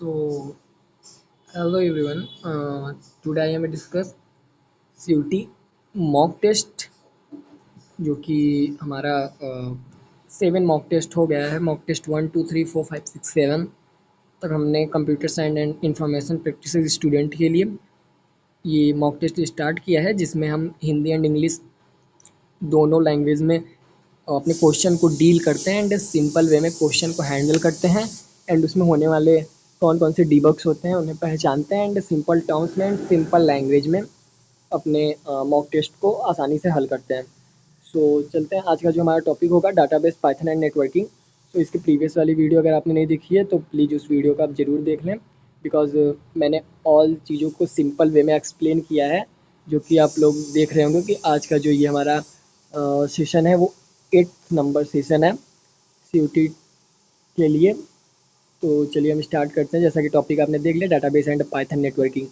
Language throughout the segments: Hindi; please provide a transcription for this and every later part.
So, hello everyone. Today I am discuss CUT mock test जो कि हमारा 7 मॉक टेस्ट हो गया है। मॉक टेस्ट 1 2 3 4 5 6 7 तक हमने computer science and information practice student के लिए ये मॉक टेस्ट स्टार्ट किया है, जिसमें हम हिंदी एंड इंग्लिश दोनों लैंग्वेज में अपने क्वेश्चन को डील करते हैं एंड सिंपल वे में क्वेश्चन को हैंडल करते हैं एंड उसमें होने वाले कौन कौन से डिबग्स होते हैं उन्हें पहचानते हैं एंड सिंपल टर्म्स में एंड सिंपल लैंग्वेज में अपने मॉक टेस्ट को आसानी से हल करते हैं। सो चलते हैं, आज का जो हमारा टॉपिक होगा डाटाबेस, पाइथन एंड नेटवर्किंग। तो इसकी प्रीवियस वाली वीडियो अगर आपने नहीं देखी है तो प्लीज़ उस वीडियो को आप ज़रूर देख लें, बिकॉज मैंने ऑल चीज़ों को सिंपल वे में एक्सप्लेन किया है, जो कि आप लोग देख रहे होंगे कि आज का जो ये हमारा सेशन है वो 8th नंबर सेशन है CUT के लिए। तो चलिए हम स्टार्ट करते हैं। जैसा कि टॉपिक आपने देख लिया, डाटाबेस एंड पाइथन नेटवर्किंग।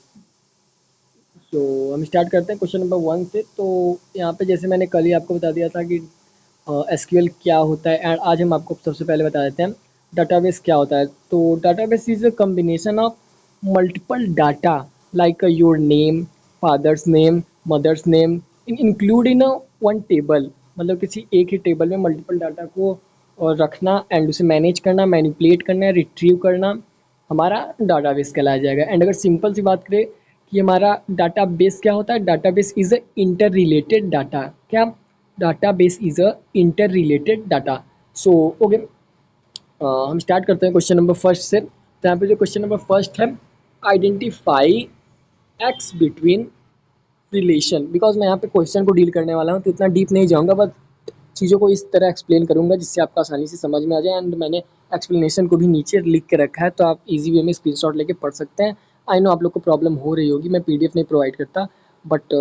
तो हम स्टार्ट करते हैं क्वेश्चन नंबर 1 से। तो यहाँ पे जैसे मैंने कल ही आपको बता दिया था कि SQL क्या होता है, एंड आज हम आपको सबसे पहले बता देते हैं डाटाबेस क्या होता है। तो database is a combination of multiple data like your name, father's name, mother's name include in a one table. मतलब किसी एक ही टेबल में मल्टीपल डाटा को रखना एंड उसे मैनेज करना, मैनिपुलेट करना, रिट्रीव करना हमारा डाटाबेस कहलाया जाएगा। एंड अगर सिंपल सी बात करें कि हमारा डाटाबेस क्या होता है, database is a inter related data. क्या? Database is a inter related data. So okay, हम स्टार्ट करते हैं क्वेश्चन नंबर फर्स्ट से। तो यहाँ पे जो क्वेश्चन नंबर फर्स्ट है, identify x between relation. Because मैं यहाँ पे क्वेश्चन को डील करने वाला हूँ तो इतना डीप नहीं जाऊँगा, बस चीज़ों को इस तरह एक्सप्लेन करूँगा जिससे आपको आसानी से समझ में आ जाए। एंड मैंने एक्सप्लेनेशन को भी नीचे लिख के रखा है, तो आप इजी वे में स्क्रीनशॉट लेके पढ़ सकते हैं। आई नो आप लोग को प्रॉब्लम हो रही होगी, मैं PDF नहीं प्रोवाइड करता, बट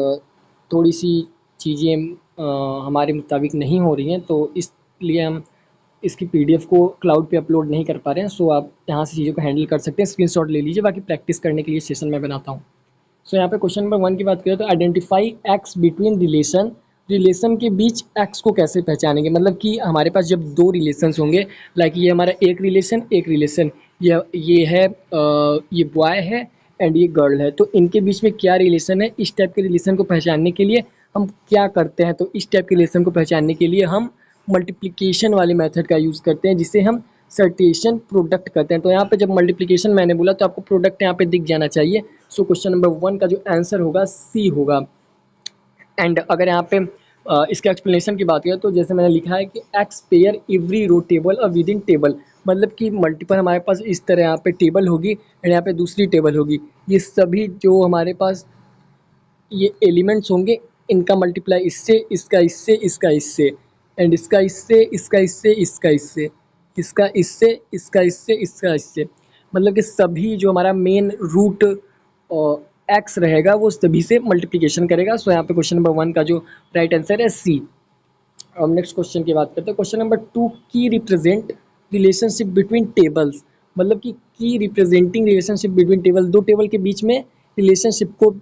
थोड़ी सी चीज़ें हमारे मुताबिक नहीं हो रही हैं, तो इसलिए हम इसकी PDF को क्लाउड पे अपलोड नहीं कर पा रहे हैं। सो आप यहाँ से चीज़ों को हैंडल कर सकते हैं, स्क्रीनशॉट ले लीजिए, बाकी प्रैक्टिस करने के लिए सेशन मैं बनाता हूँ। सो यहाँ पे क्वेश्चन नंबर 1 की बात करें तो identify x between relation. Relation के बीच एक्स को कैसे पहचानेंगे, मतलब कि हमारे पास जब दो रिलेशंस होंगे, लाइक ये हमारा एक रिलेशन, ये है ये बॉय है एंड ये गर्ल है, तो इनके बीच में क्या रिलेशन है, इस टाइप के रिलेशन को पहचानने के लिए हम क्या करते हैं। तो इस टाइप के रिलेशन को पहचानने के लिए हम मल्टीप्लिकेशन वाले मेथड का यूज़ करते हैं, जिसे हम सर्टेशन प्रोडक्ट करते हैं। तो यहाँ पे जब मल्टीप्लिकेशन मैंने बोला तो आपको प्रोडक्ट यहाँ पे दिख जाना चाहिए। सो क्वेश्चन नंबर 1 का जो आंसर होगा C होगा। एंड अगर यहाँ पे इसके एक्सप्लेनेशन की बात करें तो जैसे मैंने लिखा है कि x pair every row table और विद इन टेबल, मतलब कि मल्टीपल हमारे पास इस तरह यहाँ पे टेबल होगी एंड यहाँ पे दूसरी टेबल होगी। ये सभी जो हमारे पास ये एलिमेंट्स होंगे, इनका मल्टीप्लाई इससे, इसका इससे, इसका इससे, एंड इसका इससे, इसका इससे, इसका इससे, इसका इससे, इसका इससे, इसका इससे, मतलब कि सभी जो हमारा मेन रूट एक्स रहेगा वो सभी से मल्टीप्लिकेशन करेगा। सो यहाँ पे क्वेश्चन नंबर 1 का जो राइट आंसर है C। अब नेक्स्ट क्वेश्चन की बात करते हैं। क्वेश्चन नंबर 2, की रिप्रेजेंट रिलेशनशिप बिटवीन टेबल्स। मतलब कि की रिप्रेजेंटिंग रिलेशनशिप बिटवीन टेबल, दो टेबल के बीच में रिलेशनशिप को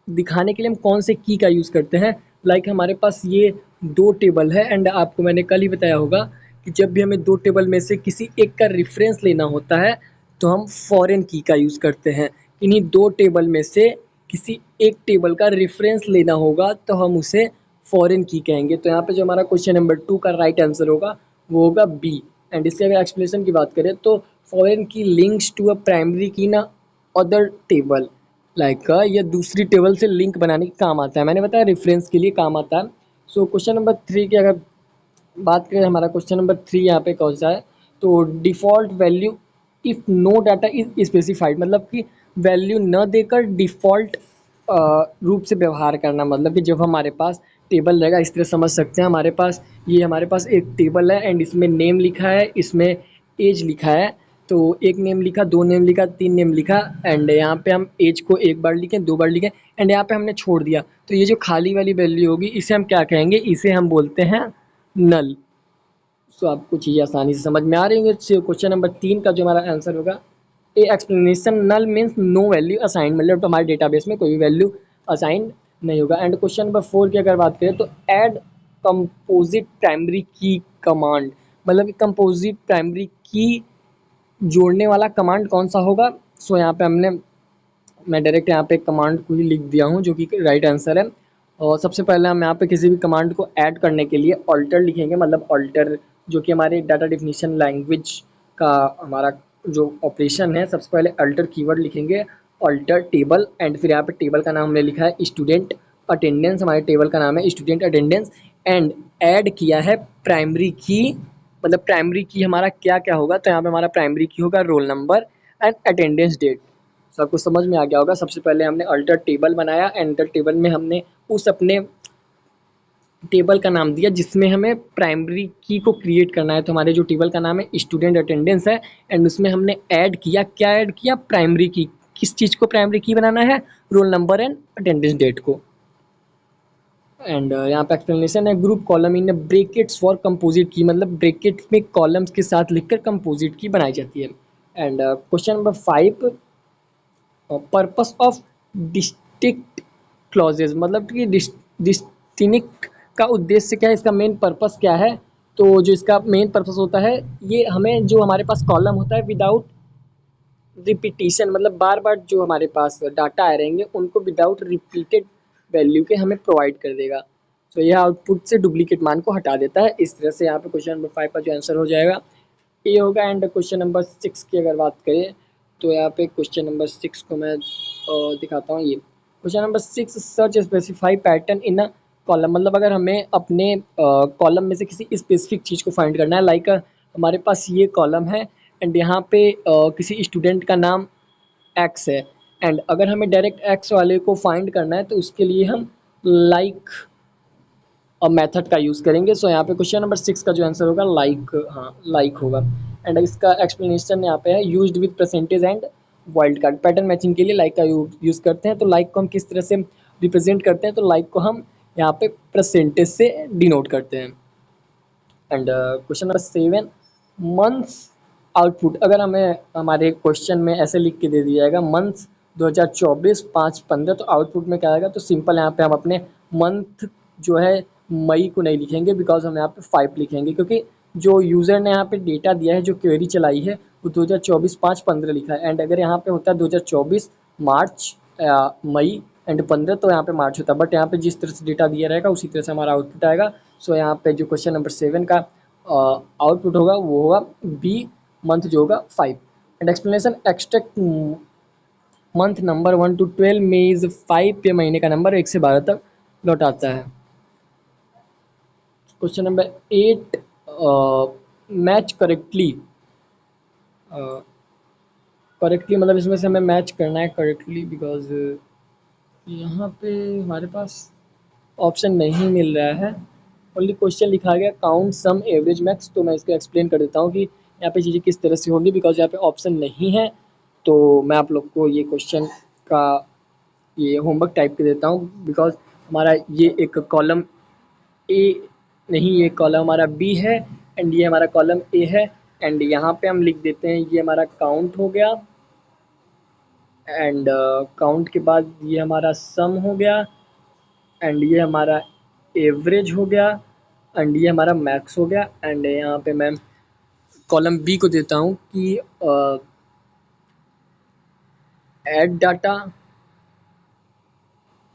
दिखाने के लिए हम कौन से की का यूज़ करते हैं। लाइक हमारे पास ये दो टेबल है एंड आपको मैंने कल ही बताया होगा कि जब भी हमें दो टेबल में से किसी एक का रेफरेंस लेना होता है तो हम फॉरेन की का यूज़ करते हैं। इन्हीं दो टेबल में से किसी एक टेबल का रेफरेंस लेना होगा तो हम उसे फॉरेन की कहेंगे। तो यहाँ पे जो हमारा क्वेश्चन नंबर 2 का राइट आंसर होगा वो होगा B। एंड इसके अगर एक्सप्लेनेशन की बात करें तो फॉरेन की लिंक्स टू अ प्राइमरी की ना अदर टेबल, लाइक ये दूसरी टेबल से लिंक बनाने के काम आता है। मैंने बताया रेफरेंस के लिए काम आता है। सो क्वेश्चन नंबर 3 की अगर बात करें, हमारा क्वेश्चन नंबर 3 यहाँ पे कौन सा है, तो default value if no data is specified, मतलब कि वैल्यू न देकर डिफ़ॉल्ट रूप से व्यवहार करना। मतलब कि जब हमारे पास टेबल रहेगा, इस तरह समझ सकते हैं हमारे पास एक टेबल है एंड इसमें नेम लिखा है, इसमें एज लिखा है। तो एक नेम लिखा, दो नेम लिखा, तीन नेम लिखा एंड यहाँ पे हम एज को एक बार लिखें, दो बार लिखें एंड यहाँ पे हमने छोड़ दिया। तो ये जो खाली वाली वैल्यू होगी इसे हम क्या कहेंगे, इसे हम बोलते हैं नल। सो आपको चीज़ें आसानी से समझ में आ रही होंगी। क्वेश्चन नंबर 3 का जो हमारा आंसर होगा ए एक्सप्लेनेशन, नल मीन्स नो वैल्यू असाइन, मतलब हमारे डेटाबेस में कोई भी वैल्यू असाइन नहीं होगा। एंड क्वेश्चन नंबर 4 की अगर बात करें तो ऐड कंपोजिट प्राइमरी की कमांड, मतलब कि कंपोजिट प्राइमरी की जोड़ने वाला कमांड कौन सा होगा? सो यहाँ पे मैं डायरेक्ट यहाँ पे कमांड को ही लिख दिया हूँ जो कि राइट आंसर है। और सबसे पहले हम यहाँ पे किसी भी कमांड को ऐड करने के लिए ऑल्टर लिखेंगे, मतलब ऑल्टर जो कि हमारे डाटा डेफिनेशन लैंग्वेज का हमारा जो ऑपरेशन है। सबसे पहले अल्टर कीवर्ड लिखेंगे, ऑल्टर टेबल, एंड फिर यहाँ पे टेबल का नाम हमने लिखा है स्टूडेंट अटेंडेंस, हमारे टेबल का नाम है स्टूडेंट अटेंडेंस, एंड ऐड किया है प्राइमरी की, मतलब प्राइमरी की हमारा क्या क्या होगा, तो यहाँ पे हमारा प्राइमरी की होगा roll number and attendance date. सब कुछ समझ में आ गया होगा। सबसे पहले हमने अल्टर टेबल बनाया, एंटर टेबल में हमने उस अपने टेबल का नाम दिया जिसमें हमें प्राइमरी की को क्रिएट करना है। तो हमारे जो टेबल का नाम है स्टूडेंट अटेंडेंस है, एंड उसमें हमने ऐड किया, क्या ऐड किया? प्राइमरी की। किस चीज़ को प्राइमरी की बनाना है? Roll number and attendance date को। एंड यहाँ पे एक्सप्लेनेशन है, group column in brackets for composite key, मतलब ब्रैकेट में कॉलम्स के साथ लिखकर कंपोजिट की बनाई जाती है। And question number 5, purpose of distinct clauses, मतलब कि डिस्टिंक्ट का उद्देश्य क्या है, इसका मेन पर्पस क्या है? तो जो इसका मेन पर्पस होता है, ये हमें जो हमारे पास कॉलम होता है विदाउट रिपीटिशन, मतलब बार बार जो हमारे पास डाटा आए रहेंगे उनको विदाउट रिपीटेड वैल्यू के हमें प्रोवाइड कर देगा। तो यह आउटपुट से डुप्लीकेट मान को हटा देता है। इस तरह से यहाँ पे क्वेश्चन नंबर 5 का जो आंसर हो जाएगा ए होगा। एंड क्वेश्चन नंबर 6 की अगर बात करें तो यहाँ पे क्वेश्चन नंबर 6 को मैं दिखाता हूँ। ये question number 6, search specify pattern in a column, मतलब अगर हमें अपने कॉलम में से किसी स्पेसिफिक चीज़ को फाइंड करना है, लाइक हमारे पास ये कॉलम है एंड यहाँ पे किसी स्टूडेंट का नाम एक्स है, एंड अगर हमें डायरेक्ट एक्स वाले को फाइंड करना है तो उसके लिए हम लाइक मेथड का यूज़ करेंगे। सो यहाँ पे क्वेश्चन नंबर 6 का जो आंसर होगा लाइक, हाँ लाइक होगा। एंड इसका एक्सप्लेनेशन यहाँ पे है, used with percentage and wild card, pattern matching के लिए लाइक का यूज़ करते हैं। तो लाइक को हम किस तरह से रिप्रेजेंट करते हैं? तो लाइक को हम यहाँ पे परसेंटेज से डिनोट करते हैं। And question number 7, months output, अगर हमें हमारे क्वेश्चन में ऐसे लिख के दे दिया जाएगा मंथ्स 2024 5/15, तो आउटपुट में क्या आएगा? तो सिंपल यहाँ पे हम अपने मंथ जो है मई को नहीं लिखेंगे, बिकॉज हम यहाँ पे 5 लिखेंगे, क्योंकि जो यूज़र ने यहाँ पे डेटा दिया है, जो क्वेरी चलाई है, वो 2024 5/15 लिखा है। एंड अगर यहाँ पे होता है 2024 मार्च मई एंड 15, तो यहाँ पे मार्च होता है, बट यहाँ पे जिस तरह से डेटा दिया रहेगा उसी तरह से हमारा आउटपुट आएगा। सो यहाँ पे जो क्वेश्चन नंबर 7 का आउटपुट होगा वो होगा बी, मंथ जो होगा 5। And explanation, extract month number 1 to 12 में इज 5 पे महीने का नंबर 1 से 12 तक लौटाता है। Question number 8, match correctly, correctly मतलब इसमें से हमें मैच करना है करेक्टली, बिकॉज यहाँ पे हमारे पास ऑप्शन नहीं मिल रहा है, ओनली क्वेश्चन लिखा गया काउंट सम एवरेज मैक्स। तो मैं इसको एक्सप्लेन कर देता हूँ कि यहाँ पे चीज़ें किस तरह से होंगी, बिकॉज यहाँ पे ऑप्शन नहीं है। तो मैं आप लोग को ये क्वेश्चन का ये होमवर्क टाइप के देता हूँ, बिकॉज हमारा ये एक कॉलम ए नहीं, ये कॉलम हमारा बी है एंड ये हमारा कॉलम ए है। एंड यहाँ पे हम लिख देते हैं ये हमारा काउंट हो गया, एंड काउंट के बाद ये हमारा सम हो गया, एंड ये हमारा एवरेज हो गया, एंड ये हमारा मैक्स हो गया। एंड यहाँ पे मैं कॉलम बी को देता हूँ कि add data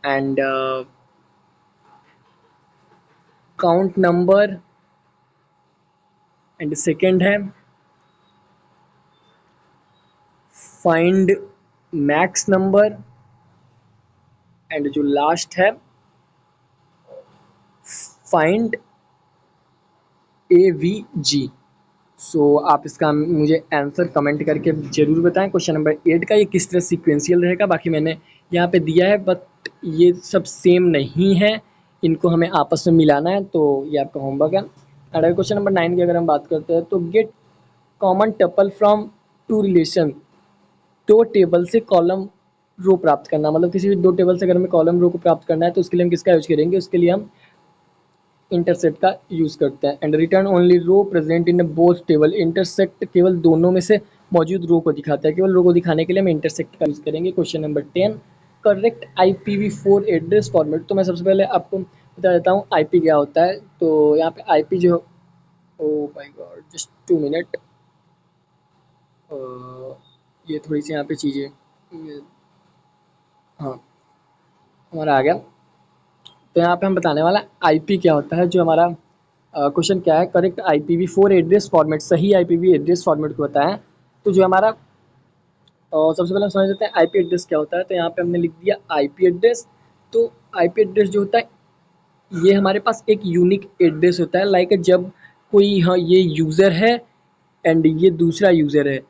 and count number, and second है फाइंड मैक्स नंबर, एंड जो लास्ट है फाइंड AVG। सो आप इसका मुझे आंसर कमेंट करके ज़रूर बताएं। क्वेश्चन नंबर 8 का ये किस तरह सीक्वेंशियल रहेगा, बाकी मैंने यहाँ पे दिया है, बट ये सब सेम नहीं है, इनको हमें आपस में मिलाना है। तो ये आपका होमवर्क है। अगर क्वेश्चन नंबर 9 की अगर हम बात करते हैं तो get common tuple from two relation, दो टेबल से कॉलम रो प्राप्त करना, मतलब किसी भी दो टेबल से अगर हमें कॉलम रो को प्राप्त करना है तो उसके लिए हम किसका यूज करेंगे? उसके लिए हम इंटरसेक्ट का यूज़ करते हैं। And return only row present in both table, intersect केवल दोनों में से मौजूद रो को दिखाता है, केवल रो को दिखाने के लिए हम इंटरसेक्ट का यूज़ करेंगे। Question number 10, correct IPv4 address format. तो मैं सबसे पहले आपको बता देता हूँ IP क्या होता है। तो यहाँ पे IP जो, oh my God, just 2 minute, ये थोड़ी सी यहाँ पे चीज़ें, हाँ हमारा आ गया। तो यहाँ पे हम बताने वाला आईपी क्या होता है। जो हमारा क्वेश्चन क्या है, करेक्ट IPv4 एड्रेस फॉर्मेट, सही IPv एड्रेस फॉर्मेट को बताएं। तो जो हमारा सबसे पहले हम समझ लेते हैं आईपी एड्रेस क्या होता है। तो यहाँ पे हमने लिख दिया आईपी एड्रेस। तो आईपी एड्रेस जो होता है, ये हमारे पास एक यूनिक एड्रेस होता है। लाइक जब कोई, हाँ ये यूज़र है एंड ये दूसरा यूज़र है,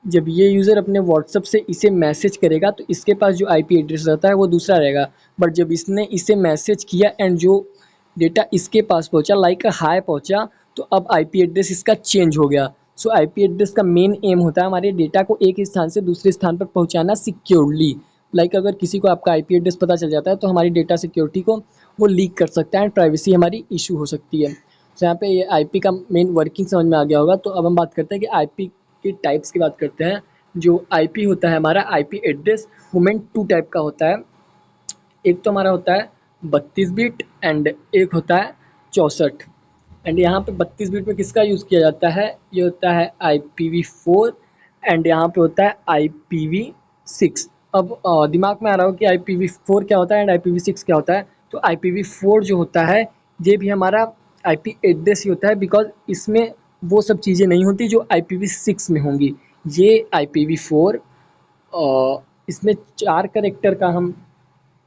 जब ये यूज़र अपने व्हाट्सएप से इसे मैसेज करेगा तो इसके पास जो आईपी एड्रेस रहता है वो दूसरा रहेगा। बट जब इसने इसे मैसेज किया एंड जो डेटा इसके पास पहुंचा, लाइक हाय पहुंचा, तो अब आईपी एड्रेस इसका चेंज हो गया। सो आईपी एड्रेस का मेन एम होता है हमारे डेटा को एक स्थान से दूसरे स्थान पर पहुंचाना सिक्योरली। लाइक अगर किसी को आपका आईपी एड्रेस पता चल जाता है तो हमारी डेटा सिक्योरिटी को वो लीक कर सकता है एंड प्राइवेसी हमारी इशू हो सकती है। तो यहाँ पे ये आईपी का मेन वर्किंग समझ में आ गया होगा। तो अब हम बात करते हैं कि आईपी के टाइप्स की बात करते हैं। जो आईपी होता है हमारा आईपी एड्रेस, वो मेन 2 टाइप का होता है। एक तो हमारा होता है 32 बिट एंड एक होता है 64। एंड यहाँ पे 32 बिट में किसका यूज़ किया जाता है, ये होता है IPv4 एंड यहाँ पे होता है IPv6। अब दिमाग में आ रहा हो कि IPv4 क्या होता है एंड IPv6 क्या होता है। तो IPv4 जो होता है, ये भी हमारा आईपी एड्रेस ही होता है, बिकॉज इसमें वो सब चीज़ें नहीं होती जो IPv6 में होंगी। ये IPv4 इसमें 4 करेक्टर का हम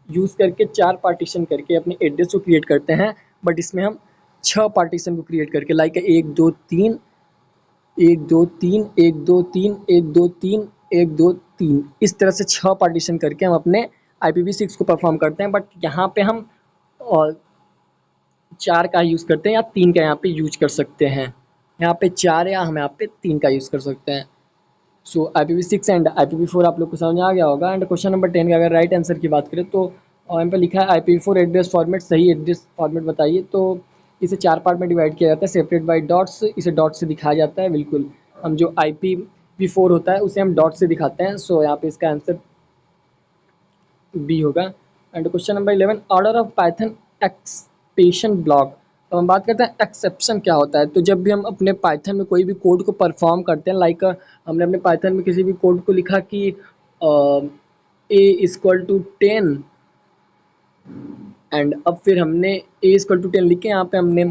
यूज़ करके, 4 पार्टीशन करके अपने एड्रेस को क्रिएट करते हैं। बट इसमें हम 6 पार्टीशन को क्रिएट करके, लाइक 1 2 3 1 2 3 1 2 3 1 2 3 1 2 3, इस तरह से 6 पार्टीशन करके हम अपने IPv6 को परफॉर्म करते हैं। बट यहाँ पे हम 4 का यूज़ करते हैं या 3 का यहाँ पे यूज कर सकते हैं। यहाँ पे 4 या हम यहाँ पे 3 का यूज़ कर सकते हैं। सो IPv6 एंड IPv4 आप लोग को समझ में आ गया होगा। एंड क्वेश्चन नंबर 10 का अगर राइट आंसर की बात करें तो यहाँ पे लिखा है IPv4 एड्रेस फॉर्मेट, सही एड्रेस फॉर्मेट बताइए। तो इसे 4 पार्ट में डिवाइड किया जाता है, सेपरेट बाय डॉट्स, इसे डॉट से दिखाया जाता है। बिल्कुल, हम जो IPv4 होता है उसे हम डॉट से दिखाते हैं। सो यहाँ पे इसका आंसर बी होगा। And question number 11, order of Python expression block. तो हम बात करते हैं एक्सेप्शन क्या होता है। तो जब भी हम अपने पाइथन में कोई भी कोड को परफॉर्म करते हैं, लाइक हमने अपने पाइथन में किसी भी कोड को लिखा कि A=10 एंड अब फिर हमने A=10 लिख के यहाँ पे हमने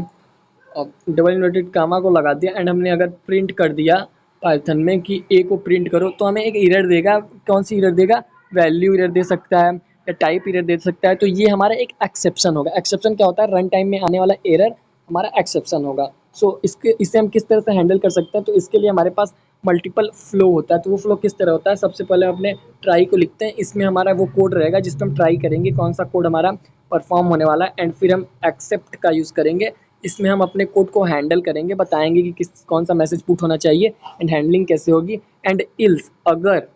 डबल इन्वर्टेड कामा को लगा दिया एंड हमने अगर प्रिंट कर दिया पाइथन में कि ए को प्रिंट करो, तो हमें एक एरर देगा। कौन सी एरर देगा, वैल्यू एरर दे सकता है या टाइप एरर दे सकता है। तो ये हमारा एक एक्सेप्शन होगा। एक्सेप्शन क्या होता है, रन टाइम में आने वाला एरर हमारा एक्सेप्शन होगा। सो इसे हम किस तरह से हैंडल कर सकते हैं, तो इसके लिए हमारे पास मल्टीपल फ्लो होता है। तो वो फ्लो किस तरह होता है, सबसे पहले अपने ट्राई को लिखते हैं। इसमें हमारा वो कोड रहेगा जिस पर हम ट्राई करेंगे कौन सा कोड हमारा परफॉर्म होने वाला है एंड फिर हम एक्सेप्ट का यूज़ करेंगे। इसमें हम अपने कोड को हैंडल करेंगे, बताएंगे कि किस कौन सा मैसेज पुट होना चाहिए एंड हैंडलिंग कैसे होगी। एंड इल्स, अगर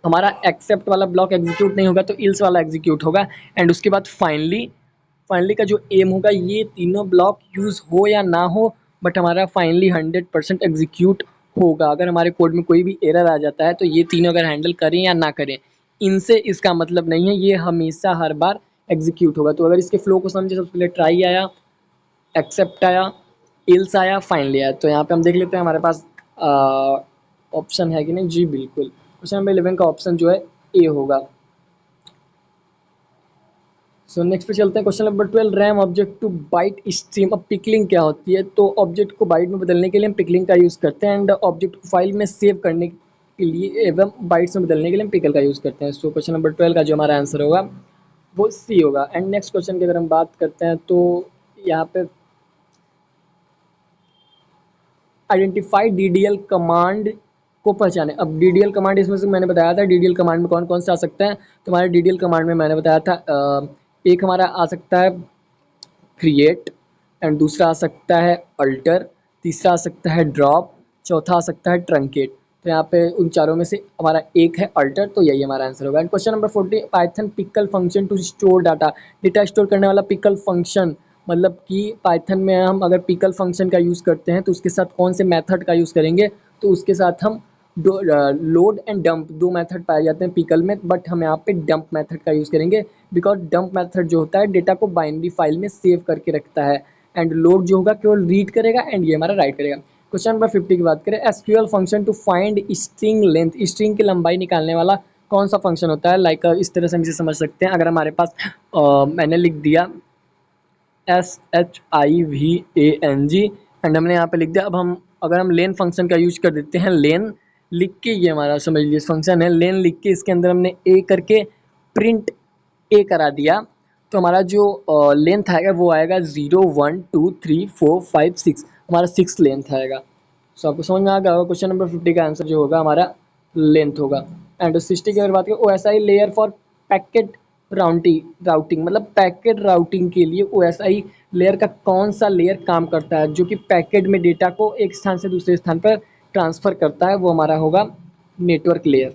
हमारा एक्सेप्ट वाला ब्लॉक एग्जीक्यूट नहीं होगा तो इल्स वाला एग्जीक्यूट होगा। एंड उसके बाद फाइनली का जो एम होगा, ये तीनों ब्लॉक यूज़ हो या ना हो, बट हमारा फाइनली 100% एग्जीक्यूट होगा। अगर हमारे कोड में कोई भी एरर आ जाता है तो ये तीनों अगर हैंडल करें या ना करें, इनसे इसका मतलब नहीं है, ये हमेशा हर बार एग्जीक्यूट होगा। तो अगर इसके फ्लो को समझे, सबसे पहले ट्राई आया, एक्सेप्ट आया, इल्स आया, फाइनली आया। तो यहाँ पे हम देख लेते हैं हमारे पास ऑप्शन है कि नहीं। जी बिल्कुल, क्वेश्चन नंबर 11 का ऑप्शन जो है ए होगा। सो नेक्स्ट पे चलते हैं, question number 12, RAM object to byte stream. अब पिकलिंग क्या होती है, तो ऑब्जेक्ट को बाइट में बदलने के लिए हम पिकलिंग का यूज़ करते हैं एंड ऑब्जेक्ट को फाइल में सेव करने के लिए एवं बाइट्स में बदलने के लिए हम पिकल का यूज़ करते हैं। सो क्वेश्चन नंबर 12 का जो हमारा आंसर होगा वो सी होगा। एंड नेक्स्ट क्वेश्चन की अगर हम बात करते हैं तो यहाँ पे आइडेंटिफाई डीडीएल कमांड को पहचाने। अब डीडीएल कमांड, इसमें से मैंने बताया था डीडीएल कमांड में कौन कौन से आ सकते हैं। तो हमारे डीडीएल कमांड में मैंने बताया था एक हमारा आ सकता है क्रिएट एंड दूसरा आ सकता है अल्टर, तीसरा आ सकता है ड्रॉप, चौथा आ सकता है ट्रंकेट। तो यहाँ पे उन चारों में से हमारा एक है अल्टर, तो यही हमारा आंसर होगा। And question number 40, Python pickle function to store data. Data store करने वाला पिकल फंक्शन, मतलब कि पाइथन में हम अगर पिकल फंक्शन का यूज़ करते हैं तो उसके साथ कौन से मेथड का यूज़ करेंगे, तो उसके साथ हम लोड एंड डंप, 2 मेथड पाए जाते हैं पिकल में, बट हम यहाँ पे डंप मेथड का यूज़ करेंगे। बिकॉज डंप मेथड जो होता है डेटा को बाइनरी फाइल में सेव करके रखता है एंड लोड जो होगा केवल रीड करेगा एंड ये हमारा राइट करेगा। क्वेश्चन नंबर 50 की बात करें, SQL function to find string length, string की लंबाई निकालने वाला कौन सा फंक्शन होता है। लाइक इस तरह से हम इसे समझ सकते हैं, अगर हमारे पास मैंने लिख दिया SHIVANG एंड हमने यहाँ पे लिख दिया। अब हम अगर हम लेन फंक्शन का यूज कर देते हैं, लेन लिख के, ये हमारा समझ लीजिए फंक्शन है, लेन लिख के इसके अंदर हमने ए करके प्रिंट ए करा दिया, तो हमारा जो लेंथ आएगा वो आएगा 0 1 2 3 4 5 6, हमारा 6 लेंथ आएगा। सो आपको समझ में आ गया होगा, क्वेश्चन नंबर 50 का आंसर जो होगा हमारा लेंथ होगा। एंड 60 की अगर बात करें, OSI layer for packet routing, मतलब पैकेट राउटिंग के लिए OSI लेयर का कौन सा लेयर काम करता है, जो कि पैकेट में डेटा को एक स्थान से दूसरे स्थान पर ट्रांसफर करता है, वो हमारा होगा network layer.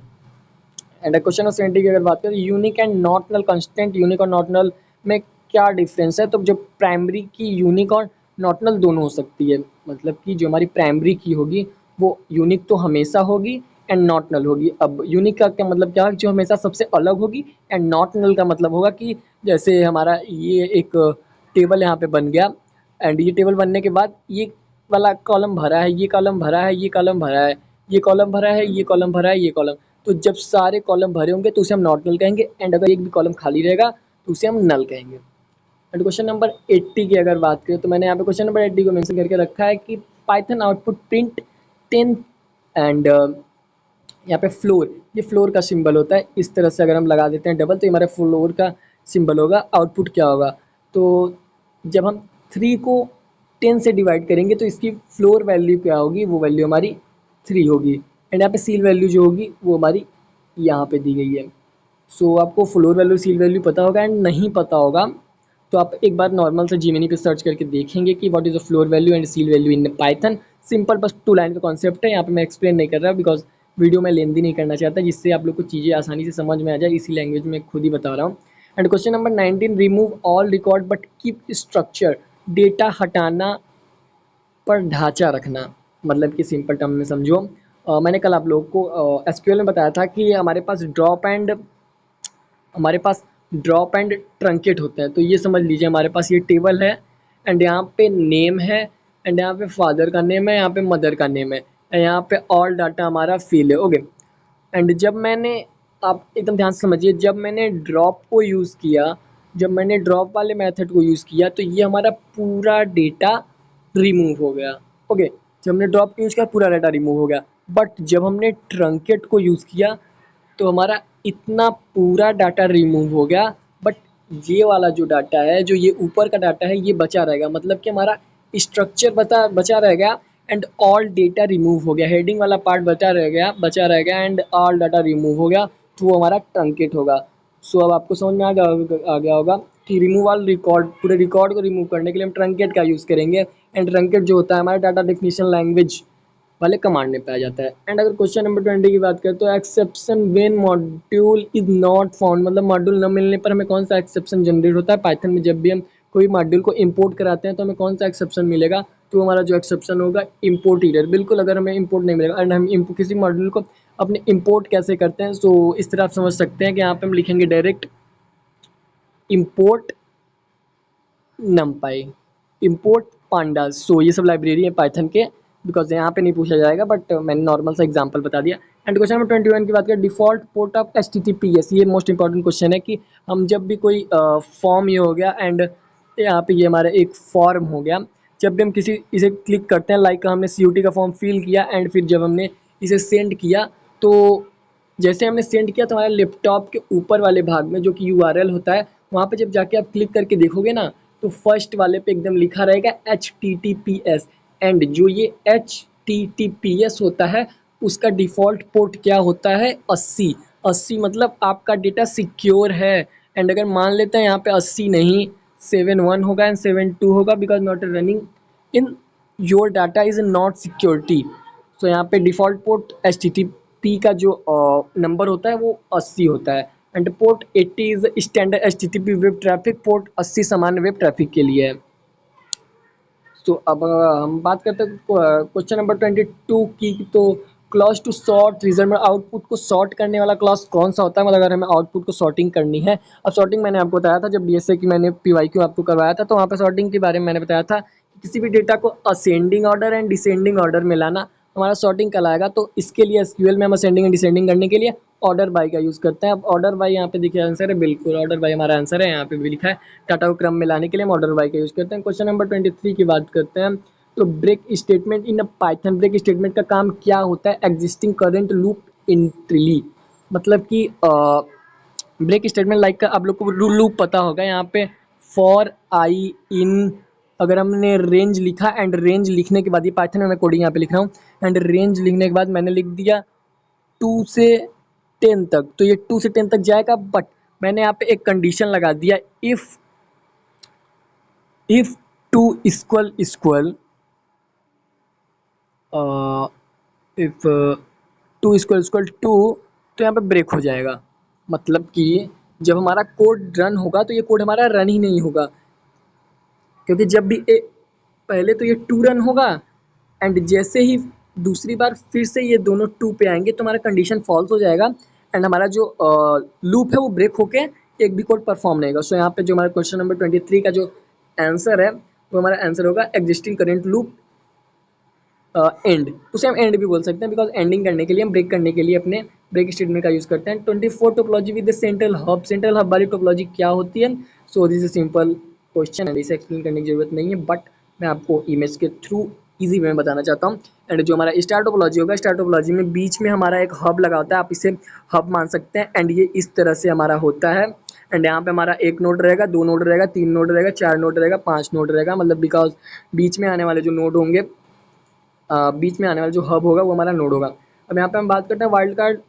And question of 70 की अगर बात करें, unique and not null constant, unique और नॉट नल में क्या डिफरेंस है। तो जो प्राइमरी की यूनिक और नॉट नल दोनों हो सकती है, मतलब कि जो हमारी प्राइमरी की होगी वो यूनिक तो हमेशा होगी एंड नॉट नल होगी। अब यूनिक का क्या मतलब, क्या जो हमेशा सबसे अलग होगी, एंड नॉट नल का मतलब होगा कि जैसे हमारा ये एक टेबल यहाँ पे बन गया, एंड ये टेबल बनने के बाद ये वाला कॉलम भरा है, ये कॉलम भरा है, ये कॉलम भरा है, ये कॉलम भरा है, ये कॉलम भरा है, ये कॉलम, तो जब सारे कॉलम भरे होंगे तो उसे हम नॉट नल कहेंगे, एंड अगर एक भी कॉलम खाली रहेगा तो उसे हम नल कहेंगे। एंड क्वेश्चन नंबर 80 की अगर बात करें, तो मैंने यहाँ पे क्वेश्चन नंबर 80 को मेंशन करके रखा है कि पाइथन आउटपुट प्रिंट 10 एंड यहाँ पे फ्लोर, ये फ्लोर का सिंबल होता है, इस तरह से अगर हम लगा देते हैं डबल तो हमारे फ्लोर का सिंबल होगा। आउटपुट क्या होगा, तो जब हम 3 को 10 से डिवाइड करेंगे तो इसकी फ्लोर वैल्यू क्या होगी, वो वैल्यू हमारी 3 होगी, एंड यहाँ पे सील वैल्यू जो होगी वो हमारी यहाँ पे दी गई है। सो आपको फ्लोर वैल्यू सील वैल्यू पता होगा, एंड नहीं पता होगा तो आप एक बार नॉर्मल से जीमिनी पे सर्च करके देखेंगे कि what is the floor value and seal value in Python. Simple बस 2 लाइन का कॉन्सेप्ट है, यहाँ पे मैं एक्सप्लेन नहीं कर रहा बिकॉज वीडियो में लेंदी नहीं करना चाहता, जिससे आप लोग को चीज़ें आसानी से समझ में आ जाए, इसी लैंग्वेज में खुद ही बता रहा हूँ। And question number 19, remove all record but keep structure, data हटाना पर ढांचा रखना, मतलब कि सिंपल टर्म में समझो। मैंने कल आप लोगों को एसक्यूएल में बताया था कि हमारे पास ड्रॉप एंड ट्रंकेट होते हैं। तो ये समझ लीजिए हमारे पास ये टेबल है, एंड यहाँ पे नेम है, एंड यहाँ पे फादर का नेम है, यहाँ पे मदर का नेम है, यहाँ पे ऑल डाटा हमारा फिल है। ओके, एंड जब मैंने, आप एकदम ध्यान से समझिए, जब मैंने ड्रॉप को यूज़ किया, जब मैंने ड्रॉप वाले मेथड को यूज़ किया तो ये हमारा पूरा डेटा रिमूव हो गया। ओके, जब हमने ड्रॉप को यूज़ किया पूरा डाटा रिमूव हो गया, बट जब हमने ट्रंकेट को यूज़ किया तो हमारा इतना पूरा डाटा रिमूव हो गया, बट ये वाला जो डाटा है, जो ये ऊपर का डाटा है, ये बचा रहेगा, मतलब कि हमारा स्ट्रक्चर बचा रह गया, एंड ऑल डेटा रिमूव हो गया, हेडिंग वाला पार्ट बचा रह गया एंड ऑल डाटा रिमूव हो गया, तो वो हमारा ट्रंकेट होगा। सो अब आपको समझ में आ गया होगा कि रिमूव ऑल रिकॉर्ड, पूरे रिकॉर्ड को रिमूव करने के लिए हम ट्रंकेट का यूज़ करेंगे, एंड ट्रंकेट जो होता है हमारा डाटा डेफिनेशन लैंग्वेज वाले कमांड में पाया जाता है। एंड अगर क्वेश्चन नंबर 20 की बात करें, तो exception when module is not found, मतलब मॉड्यूल न मिलने पर हमें कौन सा एक्सेप्शन जनरेट होता है पाइथन में। जब भी हम कोई मॉड्यूल को इंपोर्ट कराते हैं तो हमें कौन सा एक्सेप्शन मिलेगा, तो हमारा जो एक्सेप्शन होगा इम्पोर्ट एरर। बिल्कुल, अगर हमें इम्पोर्ट नहीं मिलेगा, एंड हम किसी मॉड्यूल को अपने इम्पोर्ट कैसे करते हैं, सो इस तरह आप समझ सकते हैं कि यहाँ पे हम लिखेंगे direct import NumPy, import pandas. So ये सब लाइब्रेरी है पाइथन के, बिकॉज यहाँ पे नहीं पूछा जाएगा, बट मैंने नॉर्मल सा एग्जांपल बता दिया। एंड क्वेश्चन नंबर 21 की बात करें, डिफॉल्ट पोर्ट ऑफ HTTPS, ये मोस्ट इंपॉर्टेंट क्वेश्चन है कि हम जब भी कोई फॉर्म, ये हो गया, एंड यहाँ पे ये हमारा एक फॉर्म हो गया, जब भी हम इसे क्लिक करते हैं, लाइक हमने COT का फॉर्म फिल किया, एंड फिर जब हमने इसे सेंड किया, तो जैसे हमने सेंड किया तो हमारे लैपटॉप के ऊपर वाले भाग में जो कि URL होता है, वहाँ पे जब जाके आप क्लिक करके देखोगे ना, तो फर्स्ट वाले पे एकदम लिखा रहेगा HTTPS, एंड जो ये HTTPS होता है उसका डिफ़ॉल्ट पोर्ट क्या होता है, 80 मतलब आपका डेटा सिक्योर है। एंड अगर मान लेते हैं यहाँ पे 80 नहीं 71 होगा एंड 72 होगा, because not running in your data is not security. So यहाँ पे डिफ़ॉल्ट पोर्ट HTTP का जो नंबर होता है वो 80 होता है, and port 80 is standard HTTP web traffic, port 80 सामान्य वेब ट्रैफिक के लिए है। तो अब हम बात करते हैं क्वेश्चन नंबर 22 की, तो क्लॉज टू सॉर्ट रिजल्ट में आउटपुट को सॉर्ट करने वाला क्लॉज कौन सा होता है, मतलब अगर हमें आउटपुट को सॉर्टिंग करनी है। अब सॉर्टिंग मैंने आपको बताया था जब DSA की मैंने PYQ आपको करवाया था, तो वहाँ पे सॉर्टिंग के बारे में मैंने बताया था किसी भी डेटा को ascending order and descending order में लाना हमारा सॉर्टिंग कहलाएगा। तो इसके लिए एसक्यूएल में हम असेंडिंग एंड डिसेंडिंग करने के लिए ऑर्डर बाय का यूज़ करते हैं। अब ऑर्डर बाय यहाँ पे देखिए आंसर है, बिल्कुल ऑर्डर बाय हमारा आंसर है, यहाँ पे भी लिखा है। डाटा को क्रम में लाने के लिए हम ऑर्डर बाय का यूज़ करते हैं। क्वेश्चन नंबर 23 की बात करते हैं। तो break statement in a Python, break statement का काम क्या होता है? एग्जिस्टिंग करंट लूप इंट्रीली, मतलब कि ब्रेक स्टेटमेंट लाइक का आप लोग को लूप पता होगा। यहाँ पे फॉर आई इन, अगर हमने रेंज लिखा एंड रेंज लिखने के बाद, ये पाइथन में मैं कोडिंग यहाँ पे लिख रहा हूँ, एंड रेंज लिखने के बाद मैंने लिख दिया 2 से 10 तक, तो ये 2 से 10 तक जाएगा। बट मैंने यहाँ पे एक कंडीशन लगा दिया, इफ 2 इक्वल इफ 2 इक्वल 2, तो यहाँ पे ब्रेक हो जाएगा। मतलब कि जब हमारा कोड रन होगा तो ये कोड हमारा रन ही नहीं होगा, क्योंकि जब भी पहले तो ये 2 रन होगा एंड जैसे ही दूसरी बार फिर से ये दोनों 2 पे आएंगे तो हमारा कंडीशन फॉल्स हो जाएगा एंड हमारा जो लूप है वो ब्रेक होके एक भी कोड परफॉर्म नहीं होगा। सो यहाँ पे जो हमारा क्वेश्चन नंबर 23 का जो आंसर है वो हमारा आंसर होगा एग्जिस्टिंग करेंट लूप एंड। उसे हम एंड भी बोल सकते हैं, बिकॉज एंडिंग करने के लिए, हम ब्रेक करने के लिए अपने ब्रेक स्टेटमेंट का यूज करते हैं। 24 topology with central hub, central hub वाली टोपोलॉजी क्या होती है? So this is simple question है, इसे एक्सप्लेन करने की जरूरत नहीं है, बट मैं आपको इमेज के थ्रू इजी वे में बताना चाहता हूँ। एंड जो हमारा स्टार टोपोलॉजी होगा, स्टार टोपोलॉजी में बीच में हमारा एक हब लगा होता है, आप इसे हब मान सकते हैं। एंड ये इस तरह से हमारा होता है एंड यहाँ पे हमारा 1 नोड रहेगा, 2 नोड रहेगा, 3 नोड रहेगा, 4 नोड रहेगा, 5 नोड रहेगा, मतलब बिकॉज बीच में आने वाले जो नोड होंगे, बीच में आने वाला जो हब होगा वो हमारा नोड होगा। अब यहाँ पे हम बात करते हैं wild card,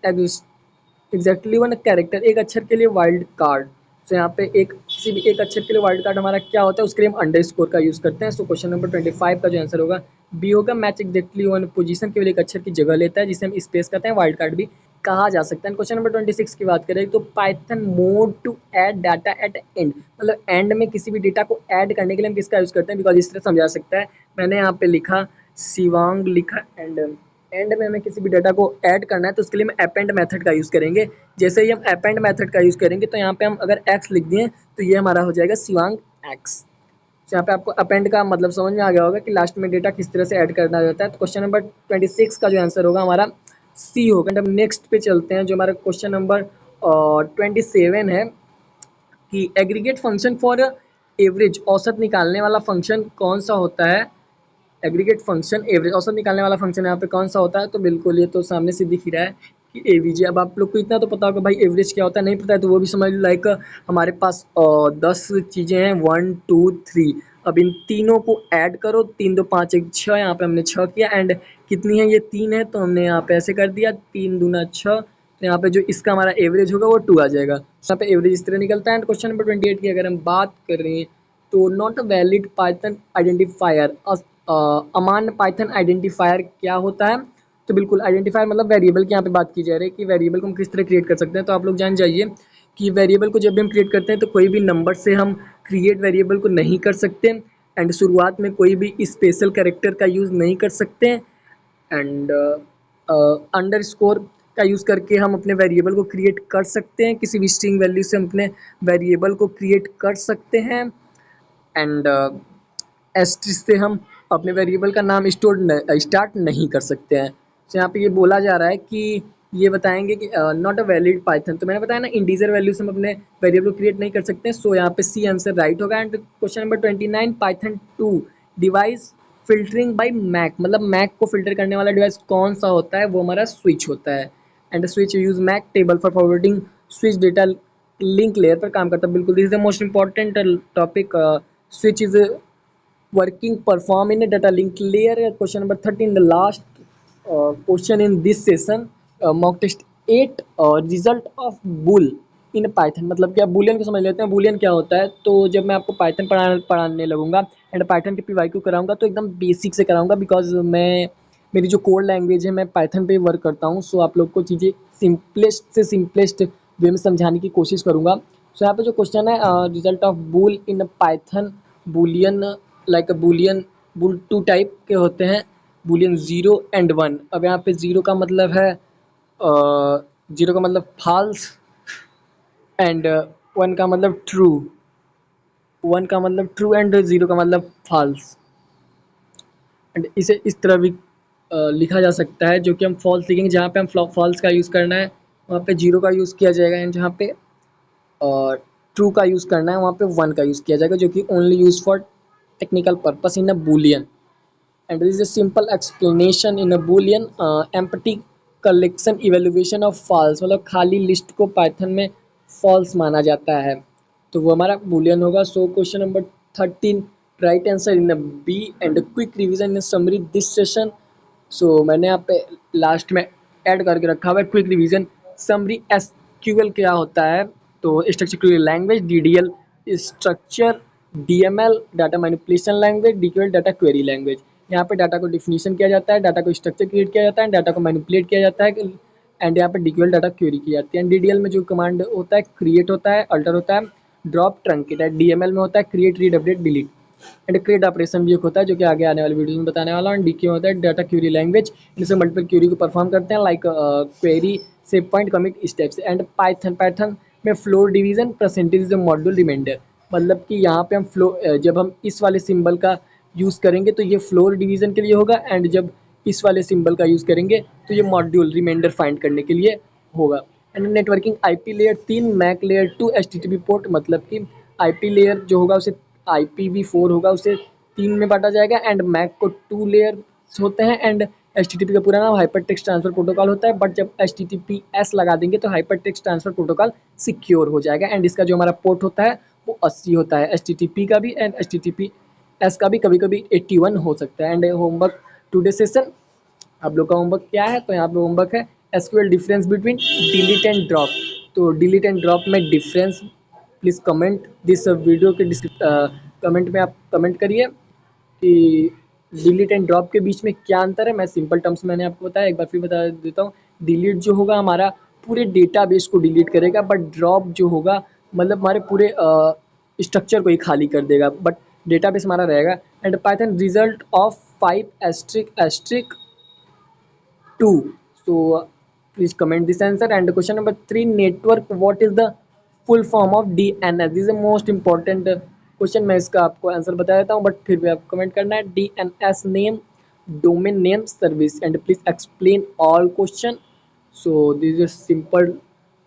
exactly one character, एक अक्षर के लिए वाइल्ड कार्ड। तो यहाँ पे एक किसी भी एक अक्षर के लिए वाइल्ड कार्ड हमारा क्या होता है, उसके लिए हम अंडरस्कोर का यूज़ करते हैं। सो क्वेश्चन नंबर 25 का जो आंसर होगा बी होगा। मैच एग्जैक्टली वन पोजीशन केवल एक अक्षर की जगह लेता है, जिसे हम स्पेस कहते हैं, वाइल्ड कार्ड भी कहा जा सकता है। क्वेश्चन नंबर 26 की बात करें तो Python mode to add data at end, मतलब एंड में किसी भी डेटा को ऐड करने के लिए हम किसका यूज़ करते हैं? बिकॉज इस तरह समझा सकता है, मैंने यहाँ पे लिखा शिवांग लिखा एंड में हमें किसी भी डाटा को ऐड करना है तो उसके लिए हम अपेंड मेथड का यूज़ करेंगे। जैसे ही हम अपेंड मेथड का यूज़ करेंगे तो यहाँ पे हम अगर एक्स लिख दिए तो ये हमारा हो जाएगा शिवांग एक्स। तो यहाँ पे आपको अपेंड का मतलब समझ में आ गया होगा कि लास्ट में डेटा किस तरह से ऐड करना रहता है। तो क्वेश्चन नंबर 26 का जो आंसर होगा हमारा सी होगा। हम नेक्स्ट पे चलते हैं, जो हमारा क्वेश्चन नंबर 27 है कि एग्रीगेट फंक्शन फॉर एवरेज, औसत निकालने वाला फंक्शन कौन सा होता है? एग्रीगेट फंक्शन एवरेज, औसत निकालने वाला फंक्शन यहाँ पे कौन सा होता है? तो बिल्कुल ये तो सामने से दिख ही रहा है कि एवीजी। अब आप लोग को इतना तो पता होगा भाई एवरेज क्या होता है, नहीं पता है तो वो भी समझ लो। लाइक हमारे पास 10 चीज़ें हैं, 1 2 3, अब इन तीनों को ऐड करो, 3 2 5 1 6, यहाँ पे हमने 6 किया एंड कितनी है? ये 3 है, तो हमने यहाँ पे ऐसे कर दिया 3 दूना 6, तो यहाँ पे जो इसका हमारा एवरेज होगा वो 2 आ जाएगा। यहाँ पे एवरेज इस तरह निकलता है। एंड क्वेश्चन नंबर 28 की अगर हम बात कर रहे हैं तो not a valid Python identifier, अमान्य पाइथन आइडेंटिफायर क्या होता है? तो बिल्कुल आइडेंटिफायर मतलब वेरिएबल की यहाँ पे बात की जा रही है कि वेरिएबल को हम किस तरह क्रिएट कर सकते हैं। तो आप लोग जान जाइए कि वेरिएबल को जब भी हम क्रिएट करते हैं तो कोई भी नंबर से हम क्रिएट वेरिएबल को नहीं कर सकते एंड शुरुआत में कोई भी स्पेशल कैरेक्टर का यूज़ नहीं कर सकते एंड अंडरस्कोर का यूज़ करके हम अपने वेरिएबल को क्रिएट कर सकते हैं, किसी भी स्ट्रिंग वैल्यू से हम अपने वेरिएबल को क्रिएट कर सकते हैं एंड एस्ट्रिक से हम अपने वेरिएबल का नाम स्टार्ट नहीं कर सकते हैं। तो यहाँ पे ये बोला जा रहा है कि ये बताएंगे कि नॉट अ वैलिड पाइथन, तो मैंने बताया ना इंटीजर वैल्यू से हम अपने वेरिएबल को क्रिएट नहीं कर सकते। सो यहाँ पे सी आंसर राइट होगा। And question number 29 Python 2 device filtering by MAC, मतलब मैक को फिल्टर करने वाला डिवाइस कौन सा होता है? वो हमारा स्विच होता है। And switch use MAC table for forwarding switch data link layer पर काम करता है। बिल्कुल this is the most important topic. Switch is working perform in a data link layer. Question number 13, the last question in this session, mock test 8, result of bool in Python, मतलब क्या बूलियन को समझ लेते हैं। बूलियन क्या होता है? तो जब मैं आपको पाइथन पढ़ाने लगूंगा एंड पाइथन के पीवाईक्यू कराऊंगा तो एकदम बेसिक से कराऊंगा, बिकॉज मेरी जो कोड लैंग्वेज है मैं पाइथन पे वर्क करता हूँ। सो आप लोग को चीज़ें सिंपलेस्ट से सिंपलेस्ट वे में समझाने की कोशिश करूँगा। सो यहाँ पे जो क्वेश्चन है result of bool in Python, Boolean like Boolean bool 2 type के होते हैं, बूलियन 0 एंड 1। अब यहाँ पे 0 का मतलब है 0 का मतलब फॉल्स एंड 1 का मतलब ट्रू, 1 का मतलब ट्रू एंड 0 का मतलब फॉल्स। एंड इसे इस तरह भी लिखा जा सकता है, जो कि हम फॉल्स लिखेंगे, जहाँ पे हम फॉल्स का यूज़ करना है वहाँ पे जीरो का यूज़ किया जाएगा, एंड जहाँ पे ट्रू का यूज़ करना है वहाँ पे वन का यूज़ किया जाएगा, जो कि only use for technical purpose in a Boolean. And this is a simple explanation in a boolean empty collection evaluation of false, मतलब खाली लिस्ट को पाइथन में फॉल्स माना जाता है, तो वो हमारा बूलियन होगा। So question number 13, right answer in B and quick revision in summary this session. So मैंने यहाँ पे लास्ट में ऐड करके रखा हुआ है क्विक रिवीजन समरी। एसक्यूएल क्या होता है, तो structure query language, DDL structure, DML data manipulation language, DQL data query language. यहाँ पे डाटा को डिफिनीशन किया जाता है, डाटा को स्ट्रक्चर क्रिएट किया जाता है, डाटा को मैनिपुलेट किया जाता है, एंड यहाँ पे डीक्यूएल डाटा क्वेरी की जाती है। एंड डीडीएल में जो कमांड होता है क्रिएट होता है, अल्टर होता है, ड्रॉप, ट्रंकेट है। डीएमएल में होता है create, read, update, delete, and create operation भी एक होता है, जो कि आगे आने वाले वीडियो में बताने वाला हूँ। डीक्यू होता है डाटा क्वेरी लैंग्वेज, जिससे मल्टीपल क्वेरी को परफॉर्म करते हैं, like query, save point, commit, steps. And Python, Python में floor division, percentage, module, reminder, मतलब कि यहाँ पे हम जब हम इस वाले सिंबल का यूज़ करेंगे तो ये फ्लोर डिवीजन के लिए होगा, एंड जब इस वाले सिंबल का यूज़ करेंगे तो ये मॉड्यूल, रिमाइंडर फाइंड करने के लिए होगा। And networking, IP layer 3, MAC layer 2, HTTP port, मतलब कि आईपी लेयर जो होगा उसे IPv4 होगा, उसे 3 में बांटा जाएगा, एंड मैक को 2 लेयर होते हैं, एंड एचटीटीपी का पूरा नाम हाइपर टेक्स्ट ट्रांसफर प्रोटोकॉल होता है, बट जब HTTPS लगा देंगे तो hyper text transfer protocol secure हो जाएगा। एंड इसका जो हमारा पोर्ट होता है वो 80 होता है, HTTP का भी एंड HTTPS का भी कभी कभी 81 हो सकता है। एंड होमवर्क टूडे सेशन, आप लोग का होमवर्क क्या है, तो यहाँ पे होमवर्क है SQL difference between delete and drop. तो डिलीट एंड ड्रॉप में difference, please comment this video के कमेंट में आप कमेंट करिए कि डिलीट एंड ड्रॉप के बीच में क्या अंतर है। मैं सिंपल टर्म्स मैंने आपको बताया, एक बार फिर बता देता हूँ। डिलीट जो होगा हमारा पूरे डेटाबेस को डिलीट करेगा, बट ड्रॉप जो होगा मतलब हमारे पूरे स्ट्रक्चर को ही खाली कर देगा, बट डेटाबेस हमारा रहेगा। And Python result of 5 asterisk asterisk 2. So please comment this answer. And question number 3, network, what is the full form of DNS? This is the most important question. मैं इसका आपको आंसर बता देता हूँ, बट फिर भी आपको कमेंट करना है। DNS name, domain name service, and please explain all question. So this is simple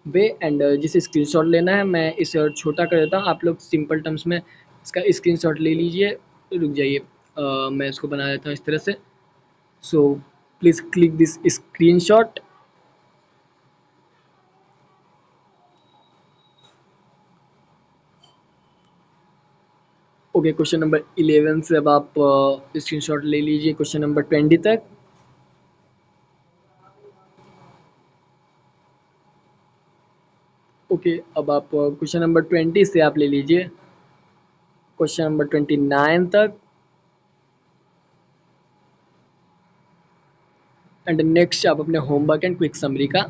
way, and जिसे स्क्रीनशॉट लेना है मैं इसे और छोटा कर देता हूँ, आप लोग सिंपल टर्म्स में इसका स्क्रीनशॉट ले लीजिए। रुक जाइए, मैं इसको बना देता हूँ इस तरह से। So please click this screenshot. Okay, question number 11 से अब आप स्क्रीनशॉट ले लीजिए क्वेश्चन नंबर 20 तक। ओके, अब आप क्वेश्चन नंबर 20 से आप ले लीजिए क्वेश्चन नंबर 29 तक, एंड नेक्स्ट आप अपने होमवर्क एंड क्विक समरी का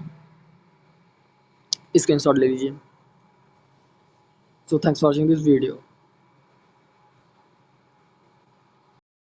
स्क्रीनशॉट ले लीजिए। So thanks for watching this video.